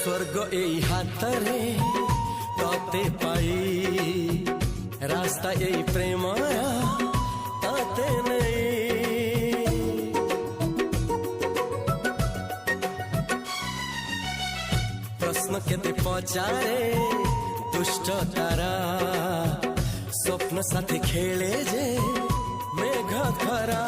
स्वर्ग এই হাতরে ততে পাই রাস্তা এই প্রেম তাতে নেই প্রশ্ন কেতে পচারে দুষ্ট তারা স্বপ্ন সাথে খেলে যে মেঘ খরা